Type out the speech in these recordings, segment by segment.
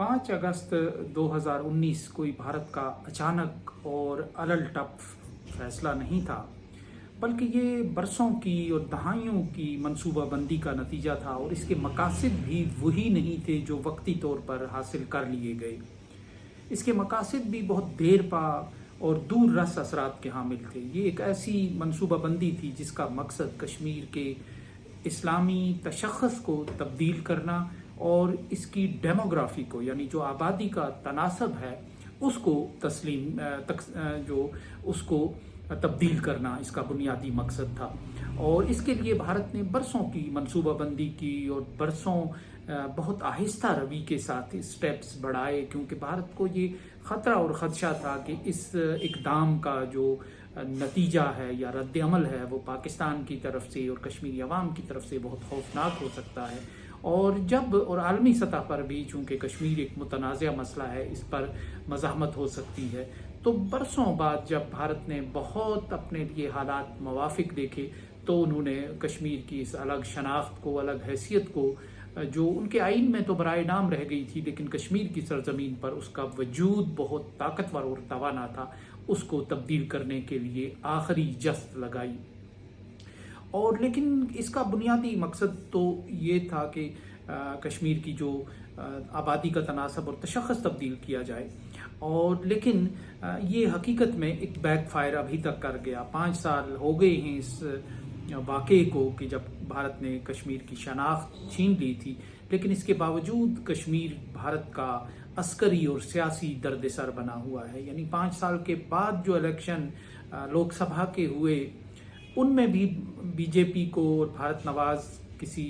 5 अगस्त 2019 कोई भारत का अचानक और अलल टप फैसला नहीं था, बल्कि ये बरसों की और दहाइयों की मंसूबाबंदी का नतीजा था। और इसके मकासद भी वही नहीं थे जो वक्ती तौर पर हासिल कर लिए गए। इसके मकासद भी बहुत देर पा और दूर रस असरात के हामिल थे। ये एक ऐसी मंसूबाबंदी थी जिसका मकसद कश्मीर के इस्लामी तशख़्ख़ुस को तब्दील करना और इसकी डेमोग्राफी को, यानी जो आबादी का तनासब है उसको उसको तब्दील करना, इसका बुनियादी मकसद था। और इसके लिए भारत ने बरसों की मंसूबाबंदी की और बरसों बहुत आहिस्ता रवि के साथ स्टेप्स बढ़ाए, क्योंकि भारत को ये ख़तरा और ख़दशा था कि इस इक़दाम का जो नतीजा है या रद्द अमल है वो पाकिस्तान की तरफ से और कश्मीरी अवाम की तरफ से बहुत खौफनाक हो सकता है। और आलमी सतह पर भी, चूँकि कश्मीर एक मुतनाज़ा मसला है, इस पर मज़ाहमत हो सकती है। तो बरसों बाद जब भारत ने बहुत अपने लिए हालात मुवाफ़िक देखे तो उन्होंने कश्मीर की इस अलग शनाख्त को, अलग हैसियत को, जो उनके आइन में तो बराए नाम रह गई थी लेकिन कश्मीर की सरजमीन पर उसका वजूद बहुत ताकतवर और तवाना था, उसको तब्दील करने के लिए आखिरी जस्त लगाई। और लेकिन इसका बुनियादी मकसद तो ये था कि कश्मीर की जो आबादी का तनासब और तशख़्ख़ुस तब्दील किया जाए। और लेकिन ये हकीकत में एक बैकफायर अभी तक कर गया। 5 साल हो गए हैं इस वाक़े को कि जब भारत ने कश्मीर की शनाख्त छीन ली थी, लेकिन इसके बावजूद कश्मीर भारत का अस्करी और सियासी दर्द-ए-सर बना हुआ है। यानी 5 साल के बाद जो इलेक्शन लोकसभा के हुए उनमें भी बीजेपी को और भारत नवाज किसी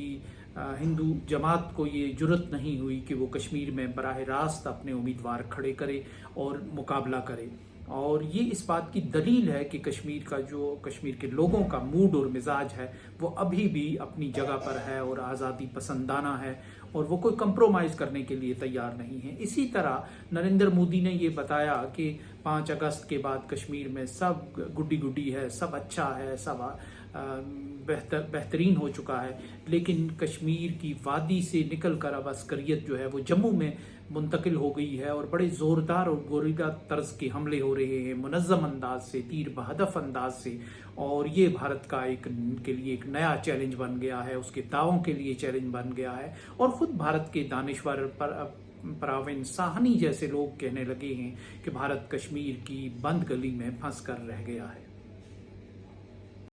हिंदू जमात को ये जुर्रत नहीं हुई कि वो कश्मीर में बराह रास्त अपने उम्मीदवार खड़े करे और मुकाबला करे। और ये इस बात की दलील है कि कश्मीर के लोगों का मूड और मिजाज है वो अभी भी अपनी जगह पर है और आज़ादी पसंदाना है और वो कोई कंप्रोमाइज़ करने के लिए तैयार नहीं है। इसी तरह नरेंद्र मोदी ने ये बताया कि 5 अगस्त के बाद कश्मीर में सब गुड्डी गुड्डी है, सब अच्छा है, सब बेहतरीन हो चुका है, लेकिन कश्मीर की वादी से निकल कर अब अस्करियत जो है वो जम्मू में मुंतकिल हो गई है और बड़े ज़ोरदार और गोरीला तर्ज के हमले हो रहे हैं, मुनज़्ज़म अंदाज से, तीर बहदफ अंदाज से। और ये भारत का के लिए एक नया चैलेंज बन गया है, उसके दावों के लिए चैलेंज बन गया है। और ख़ुद भारत के दानिश्वर परवीन साहनी जैसे लोग कहने लगे हैं कि भारत कश्मीर की बंद गली में फंस कर रह गया है।